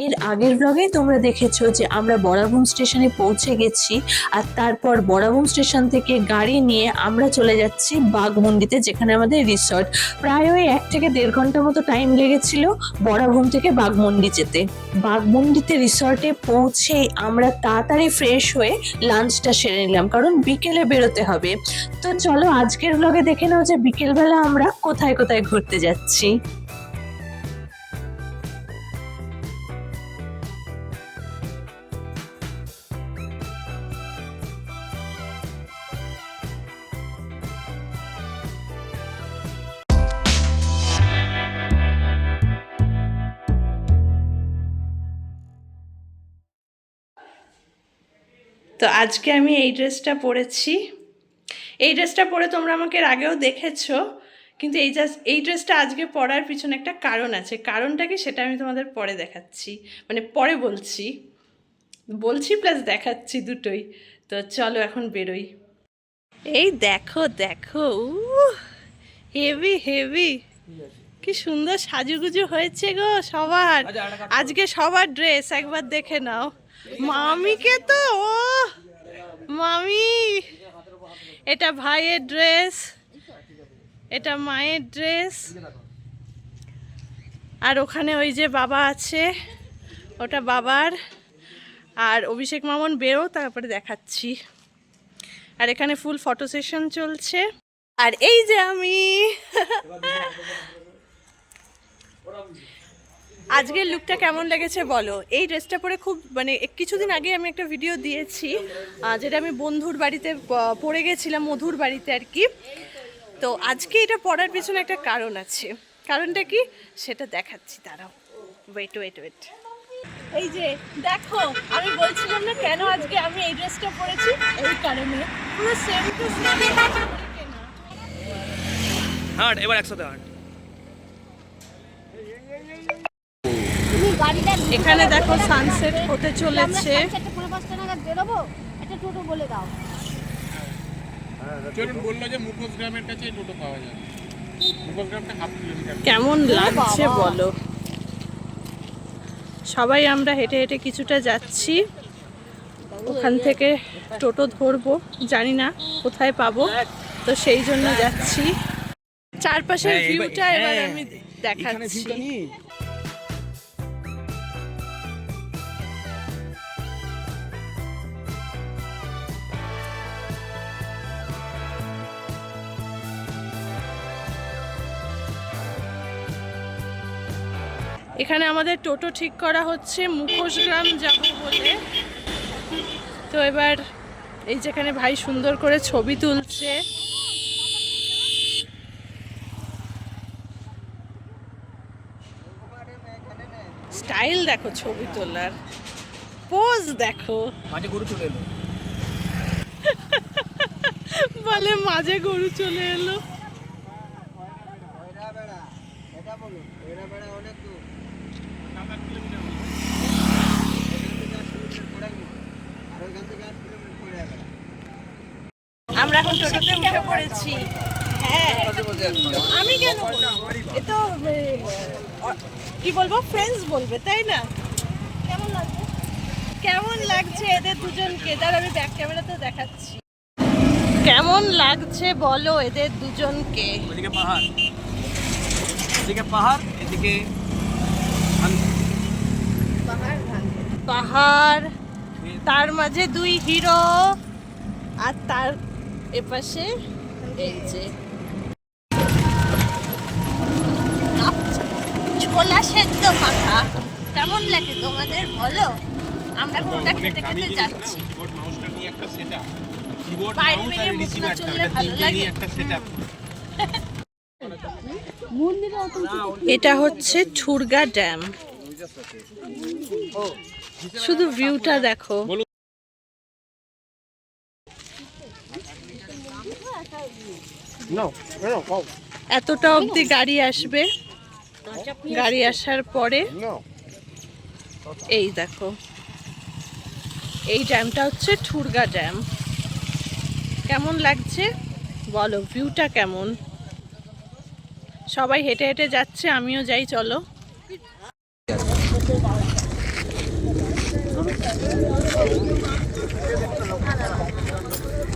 এর আগের ব্লগে তোমরা দেখেছো যে আমরা বরাবুম স্টেশনে পৌঁছে গেছি, আর তারপর বরাবুম স্টেশন থেকে গাড়ি নিয়ে আমরা চলে যাচ্ছি বাঘমুন্ডিতে, যেখানে আমাদের রিসর্ট। প্রায় ওই 1 থেকে 1.5 ঘন্টা মতো টাইম লেগেছিল বরাবুম থেকে বাঘমুন্ডি যেতে। বাঘমুন্ডিতে রিসর্টে পৌঁছে আমরা তাড়াতাড়ি ফ্রেশ হয়ে লাঞ্চটা সেরে নিলাম, কারণ বিকেলে বেরোতে হবে। তো চলো আজকের ব্লগে দেখে নাও যে বিকেলবেলা আমরা কোথায় কোথায় ঘুরতে যাচ্ছি। তো আজকে আমি এই ড্রেসটা পরেছি। এই ড্রেসটা পরে তোমরা আমাকে এর আগেও দেখেছো, কিন্তু এই ড্রেসটা আজকে পরার পিছনে একটা কারণ আছে। কারণটা কি সেটা আমি তোমাদের পরে দেখাচ্ছি, মানে পরে বলছি প্লাস দেখাচ্ছি, দুটোই। তো চলো এখন বেরোই। এই দেখো দেখো, হেভি হেভি, কি সুন্দর সাজুগুজু হয়েছে গো সবার। আজকে সবার ড্রেস একবার দেখে নাও। মামিকে তো, ও মামি, এটা ভাইয়ের ড্রেস, এটা মায়ের ড্রেস, আর ওখানে ওই যে বাবা আছে, ওটা বাবার। আর অভিষেক মামন বেরো, তারপরে দেখাচ্ছি। আর এখানে ফুল ফটো সেশন চলছে। আর এই যে আমি আজকের লুকটা কেমন লেগেছে বলো? এই ড্রেসটা পরে খুব, মানে কিছুদিন আগে আমি একটা ভিডিও দিয়েছি, যেটা আমি বন্ধুর বাড়িতে পরে গেছিলাম, মধুর বাড়িতে আর কি। তো আজকে এটা পরার পিছনে একটা কারণ আছে। কারণটা কি সেটা দেখাচ্ছি, দাঁড়াও, ওয়েট। এই যে দেখো, আমি বলছিলাম না কেন আজকে আমি এই ড্রেসটা পরেছি, এই কারণে। পুরো সেম টু সেম। হাঁট, এবার একসাথে হাঁট। এখানে দেখো সানসেট হতে চলেছে। বললো যে মুখোশ গ্রামের কাছে টোটো পাওয়া যায়। মুখোশ গ্রামটা 1/2 কিলোমিটার। কেমন লাগছে বলো? সবাই আমরা হেঁটে হেঁটে কিছুটা যাচ্ছি, ওখান থেকে টোটো ধরবো, জানি না কোথায় পাবো, তো সেই জন্য যাচ্ছি। চারপাশের ভিউটা এবার আমি দেখাচ্ছি। এখানে আমাদের টোটো ঠিক করা হচ্ছে মুখোশগ্রাম যাব বলে। তো এবার এই যেখানে ভাই সুন্দর করে ছবি তুলছে, স্টাইল দেখো ছবি তোলার, পোজ দেখো। মাঝে গরু চলে এলো, বলে মাঝে গরু চলে এলো। আমরা এখন টোটোতে উঠে পড়েছি। হ্যাঁ, আমি কেন বলবো? এ তো কি বলবো, ফ্রেন্ডস বলবে, তাই না? কেমন লাগছে এদের দুজনকে? তার আমি ব্যাক ক্যামেরাতেও দেখাচ্ছি। কেমন লাগছে বলো এদের দুজনকে? ওদিকে পাহাড়, এদিকে পাহাড়, এদিকে পাহাড়, তার মাঝে 2 হিরো, আর তার এপাশে এই যে ছোলা সেদ্ধ মাখা। কেমন লাগে তোমাদের বলো? আমরা কোনটা খেতে খেতে যাচ্ছি। বাইরে বেরিয়ে মুখ না চললে ভালো লাগে। এটা হচ্ছে ছুরগা ড্যাম, শুধু ভিউটা দেখো। এতটা অবধি গাড়ি আসবে, গাড়ি আসার পরে এই দেখো, এই ড্যামটা হচ্ছে ছুরগা ড্যাম। কেমন লাগছে বলো, ভিউটা কেমন? সবাই হেঁটে হেঁটে যাচ্ছে, আমিও যাই, চলো।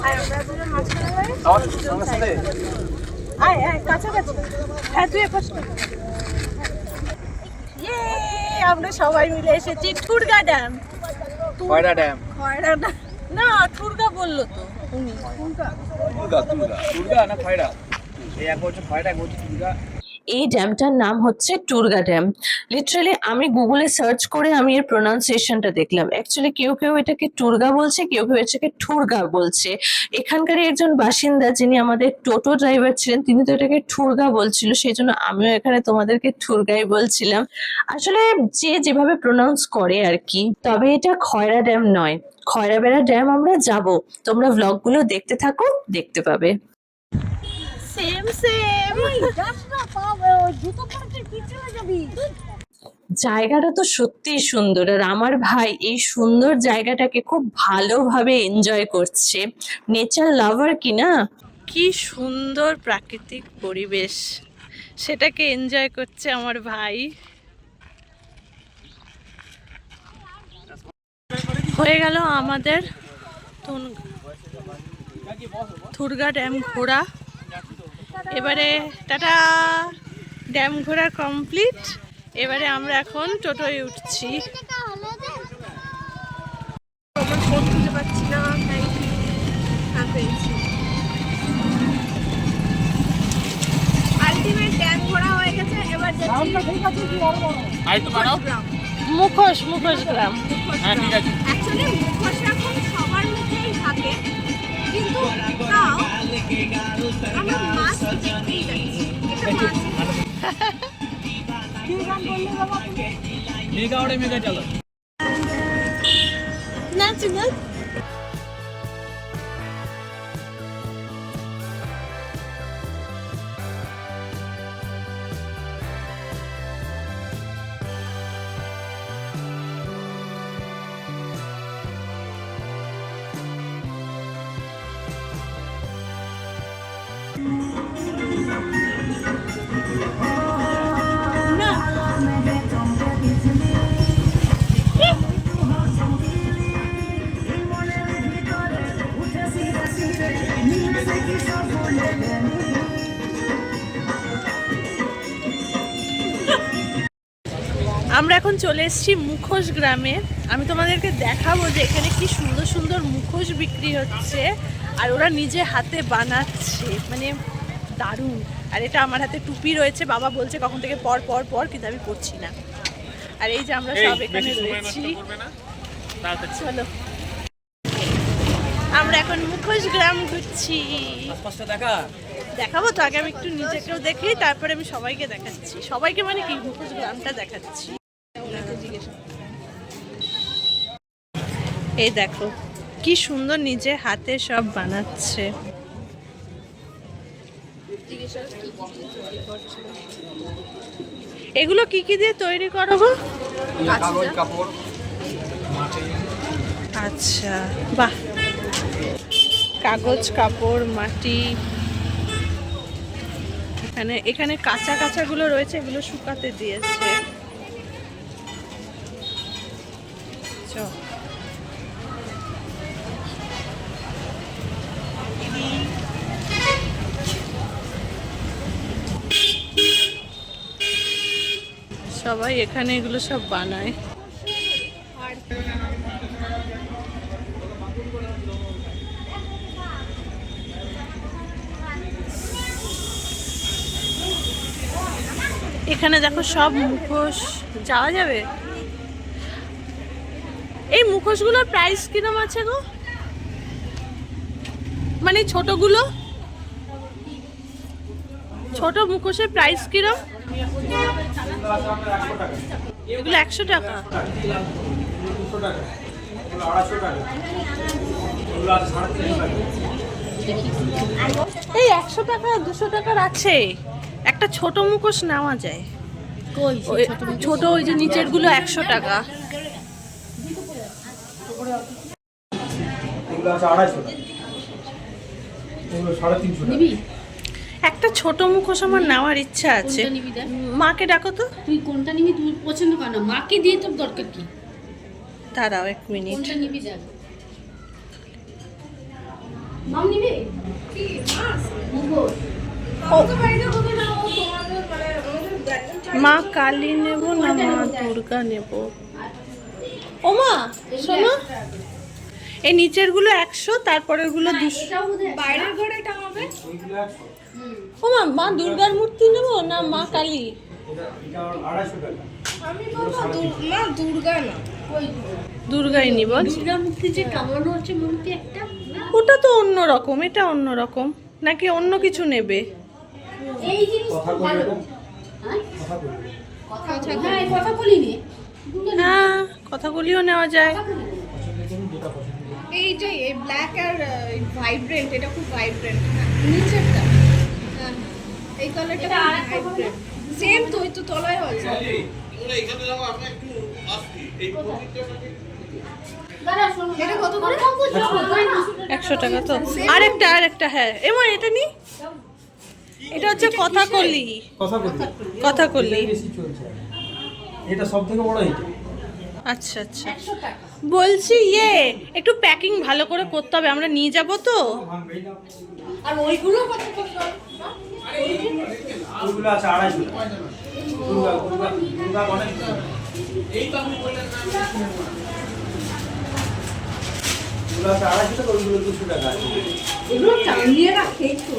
আর আমরা দুজন মাঝখানে যাই, দুজন সাইডে। আয় আয় কাছাকাছি। হ্যাঁ তুই এপাশ থেকে। ইয়ে, আমরা সবাই মিলে এসেছি ঠুরগা ড্যাম। খয়রা ড্যাম। খয়রা ড্যাম না, ঠুরগা বললো তো উনি। টুরগা না খয়রা? এই এক বছর খয়রা, এক বছর টুরগা। এই ড্যামটার নাম হচ্ছে টুরগা ড্যাম। লিটারালি আমি গুগলে সার্চ করে আমি এর প্রোনাউন্সিয়েশনটা দেখলাম। অ্যাকচুয়ালি কেউ কেউ এটাকে টুরগা বলছে, কেউ কেউ এটাকে ঠুরগা বলছে। এখানকার একজন বাসিন্দা যিনি আমাদের টোটো ড্রাইভার ছিলেন, তিনি তো এটাকে ঠুরগা বলছিল, সেই জন্য আমিও এখানে তোমাদেরকে ঠুরগাই বলছিলাম। আসলে যে যেভাবে প্রোনাউন্স করে আর কি। তবে এটা খয়রা ড্যাম নয়, খয়রাবেড়া ড্যাম আমরা যাব। তোমরা ভ্লগগুলো দেখতে থাকো, দেখতে পাবে। Same same. জায়গাটা তো সত্যিই সুন্দর, আর আমার ভাই এই সুন্দর জায়গাটাকে খুব ভালোভাবে এনজয় করছে। নেচার লাভার কি না? কি সুন্দর প্রাকৃতিক পরিবেশ, সেটাকে এনজয় করছে আমার ভাই। হয়ে গেল আমাদের ঠুরগা ড্যাম ঘোরা। এবারে টাটা, ড্যাম ঘোরা কমপ্লিট। এবারে আমরা এখন টোটোয় উঠছি। আলটিমেট ড্যাম ঘোরা হয়ে গেছে। এবার মুখোশ গ্রাম। হ্যাঁ ঠিক আছে। অ্যাকচুয়ালি মুখোশ এখন সবার মুখেই থাকে, কিন্তু তাও আমরা মাছ দেখতেই যাচ্ছি। এটা মাছ। কি গান বললে বাবা? মেগা ওরে মেগা চলো। নাচ নাচ। আমরা এখন চলে এসেছি মুখোশ গ্রামে। আমি তোমাদেরকে দেখাবো যে এখানে কি সুন্দর সুন্দর মুখোশ বিক্রি হচ্ছে, আর ওরা নিজে হাতে বানাচ্ছে, মানে দারুণ। আর এটা আমার হাতে টুপি রয়েছে, বাবা বলছে কখন থেকে পর পর পর, কিন্তু আমি পরছি না। আর এই যে আমরা সব এখানে রয়েছি। চলো আমরা এখন মুখোশ গ্রাম ঘুরছি। দেখাবো তো, আগে আমি একটু নিজেকেও দেখি, তারপরে আমি সবাইকে দেখাচ্ছি। সবাইকে মানে কি, মুখোশ গ্রামটা দেখাচ্ছি। এই দেখো কি সুন্দর নিজে হাতে সব বানাচ্ছে। এগুলো কি কি দিয়ে তৈরি করো গো? কাগজ, কাপড়, আচ্ছা বাহ, কাগজ, কাপড়, মাটি। এখানে কাঁচা কাঁচাগুলো রয়েছে, এগুলো শুকাতে দিয়েছে। সবাই এখানে এগুলো সব বানায়। এখানে দেখো সব মুখোশ। যাওয়া যাবে? এই মুখোশগুলোর প্রাইস কিরম আছে গো? মানে ছোটগুলো, ছোট মুখোশের প্রাইস কিরম? এগুলো 100 টাকা। এই 100 টাকা 200 টাকার আছে। একটা ছোট মুখোশ নেওয়া যায়। ছোট ওই যে নিচের গুলো 100 টাকা। একটা ছোট মুখোশ আমার নেওয়ার ইচ্ছা আছে। মাকে ডাকো তো। তুই কোনটা নিবি? তুই পছন্দ কর না, মাকে দিয়ে তোর দরকার কি? দাঁড়াও 1 মিনিট। কোনটা নিবি দেখ। মাম নিবে মুখোশ মা কালী নেব না মা দুর্গা নেব? ও মা শোনো, এই নিচের গুলো 100, তারপরের গুলো 200। এটাও বোধহয় বাইরের ঘরে টাঙাবে। ও মা, মা দুর্গার মূর্তি নেব না মা কালী? আমি বলবো মা দুর্গা না, দুর্গাই নিব। দুর্গা মূর্তি যে টাঙানো আছে মূর্তি একটা, ওটা তো অন্য রকম, এটা অন্য রকম, নাকি অন্য কিছু নেবে? এই জিনিস ভালো। হ্যাঁ হ্যাঁ কথা বলিনি, হ্যাঁ, কথাগুলিও নেওয়া যায়। এই যে ব্ল্যাক আর ভাইব্রেন্ট, এটা খুব ভাইব্রেন্ট। নিচেরটা হ্যাঁ, এই কালারটা ভাইব্রেন্ট, সেম তো, ওই তো তলায় আছে। এটা কত করে? 100 টাকা তো। আরেকটা হ্যাঁ, এমন এটা নি, এটা হচ্ছে কথাকলি। কথাকলি, বেশি চলছে এটা সব থেকে বড় এটা। আচ্ছা আচ্ছা। বলছি একটু প্যাকিং ভালো করে করতে হবে, আমরা নিয়ে যাব তো। আর ওইগুলো কত করতে হবে? ওইগুলো আছে 250 টাকা। দুর্গা অনেক ওগুলো আছে 250 টাকা, ওইগুলো 200 টাকা আছে। এগুলো টাঙিয়ে রাখে তো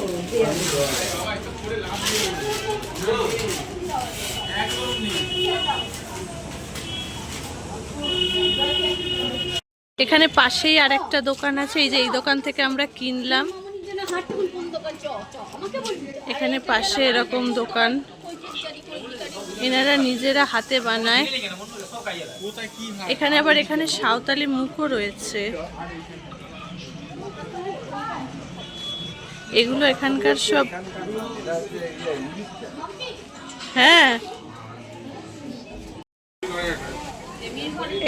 এখানে পাশেই আরেকটা দোকান আছে, এই যে এই দোকান থেকে আমরা কিনলাম। এখানে পাশে এরকম দোকান, এনারা নিজেরা হাতে বানায়। এখানে আবার এখানে সাঁওতালি মুখও রয়েছে। এগুলো এখানকার সব, হ্যাঁ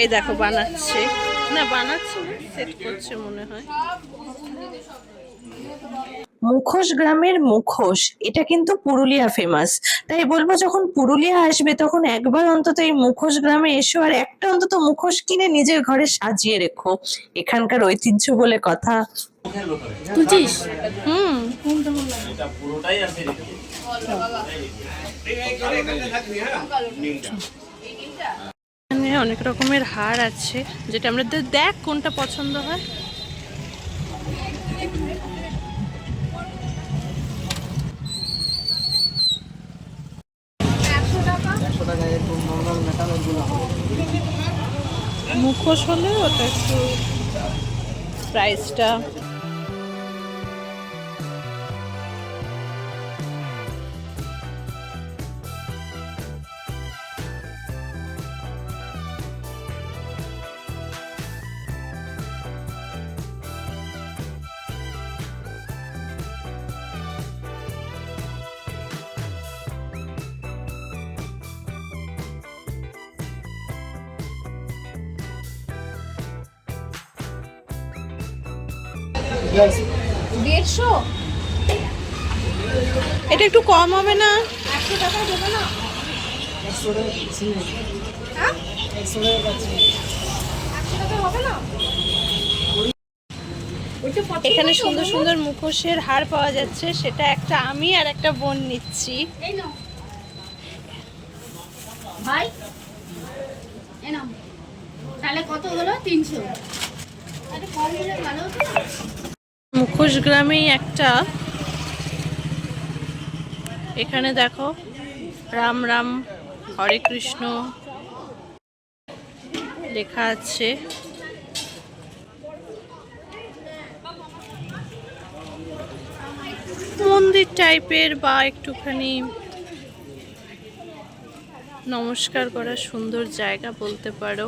এই দেখো বানাচ্ছে, না বানাচ্ছে না, সেট করছে মনে হয়। মুখোশ গ্রামের মুখোশ, এটা কিন্তু পুরুলিয়া ফেমাস। তাই বলবো যখন পুরুলিয়া আসবে তখন একবার অন্তত এই মুখোশ গ্রামে এসো, আর একটা অন্তত মুখোশ কিনে নিজের ঘরে সাজিয়ে রেখো। এখানকার ঐতিহ্য বলে কথা। তুলছিস? হুম, এখানে অনেক রকমের হার আছে, যেটা আমরা দেখ কোনটা পছন্দ হয়। মুখোশ হলে ওটা একটু প্রাইসটা দেড়শো, এটা একটু কম হবে না? 100 টাকা দেবে না? হ্যাঁ 100 টাকা হবে না? এখানে সুন্দর সুন্দর মুখোশের হার পাওয়া যাচ্ছে, সেটা একটা আমি আর একটা বোন নিচ্ছি। এই নাও ভাই, এই নাও। তাহলে কত হলো? 300। আরে কম হলে ভালো হতো না? মুখোশ গ্রামেই একটা, এখানে দেখো রাম রাম হরে কৃষ্ণ লেখা আছে। মন্দির টাইপের বা একটুখানি নমস্কার করার সুন্দর জায়গা বলতে পারো।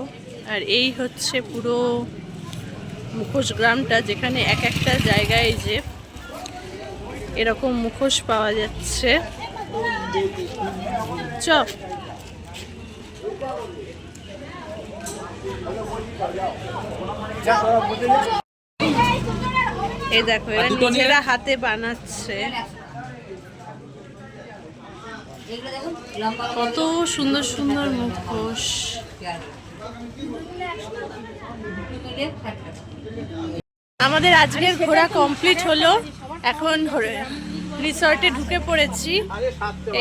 আর এই হচ্ছে পুরো মুখোশ গ্রামটা, যেখানে এক একটা জায়গায় যে এরকম মুখোশ পাওয়া যাচ্ছে। চ এই দেখো, এরা নিজেরা হাতে বানাচ্ছে। কত সুন্দর সুন্দর মুখোশ। আমাদের আজকের ঘোরা কমপ্লিট হলো। এখন রিসর্টে ঢুকে পড়েছি।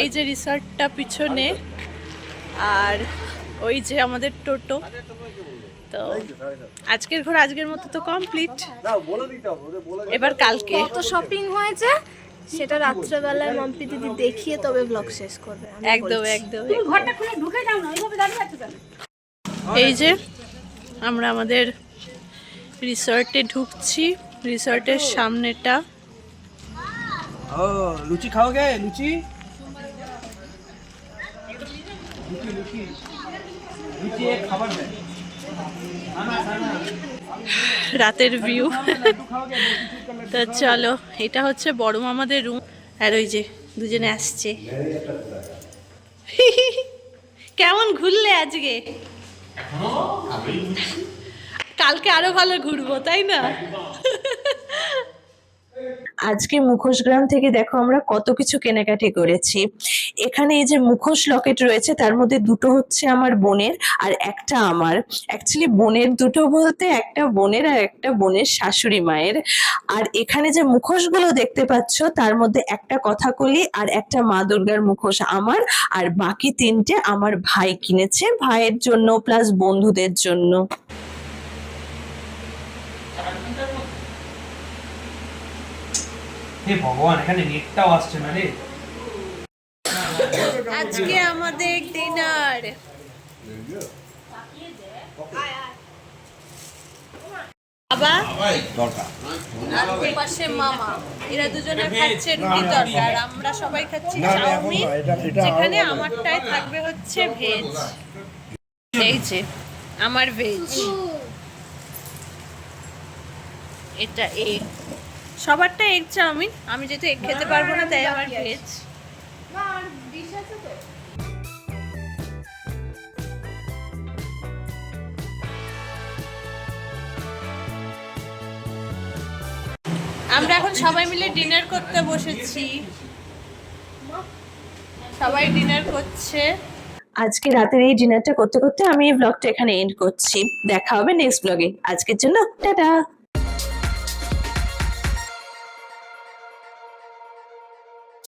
এই যে রিসর্টটা পিছনে, আর ওই যে আমাদের টোটো। তো আজকের ঘোরা আজকের মতো তো কমপ্লিট। এবার কালকে কত শপিং হয়েছে সেটা রাত্রেবেলায় মাম্পি দিদি দেখিয়ে তবে ব্লগ শেষ করবে। আমি একদম বলছি। একদম ঘরটা খুলে ঢুকে যাও না, ওইভাবে দাঁড়িয়ে আছো কেন? এই যে আমরা আমাদের রিসর্টে ঢুকছি। রিসর্টের সামনেটা ও লুচি খাওগে? লুচি লুচি এক খাবার দেয়। রাতের ভিউ। তো চলো, এটা হচ্ছে বড় মামাদের রুম। আর ওই যে দুজনে আসছে। কেমন ঘুরলে আজকে? কালকে আরো ভালো ঘুরবো, তাই না? আজকে মুখোশগ্রাম থেকে দেখো আমরা কত কিছু কেনাকাটি করেছি। এখানে এই যে মুখোশ লকেট রয়েছে, তার মধ্যে দুটো হচ্ছে আমার বোনের আর একটা আমার। অ্যাকচুয়ালি বোনের দুটো বলতে একটা বোনের আর একটা বোনের শাশুড়ি মায়ের। আর এখানে যে মুখোশগুলো দেখতে পাচ্ছ তার মধ্যে একটা কথাকলি আর একটা মা দুর্গার মুখোশ আমার, আর বাকি তিনটে আমার ভাই কিনেছে, ভাইয়ের জন্য প্লাস বন্ধুদের জন্য। হে ভগবান, এখানে নেটটাও আসছে না রে। আজকে আমাদের ডিনার। বাবা আর ওর পাশে মামা, এরা দুজনে খাচ্ছে রুটি তরকা, আর আমরা সবাই খাচ্ছি চাউমিন, যেখানে আমারটাই থাকবে হচ্ছে ভেজ। এই যে আমার ভেজ, এটা এগ, সবারটা এগ চাউমিন। আমি যেহেতু এগ খেতে পারবো না তাই আমার ভেজ। মা, আর ডিশ আছে তো? আমরা এখন সবাই মিলে ডিনার করতে বসেছি। সবাই ডিনার করছে। আজকে রাতের এই ডিনারটা করতে করতে আমি এই ব্লগটা এখানে এন্ড করছি। দেখা হবে নেক্সট ব্লগে। আজকের জন্য টাটা।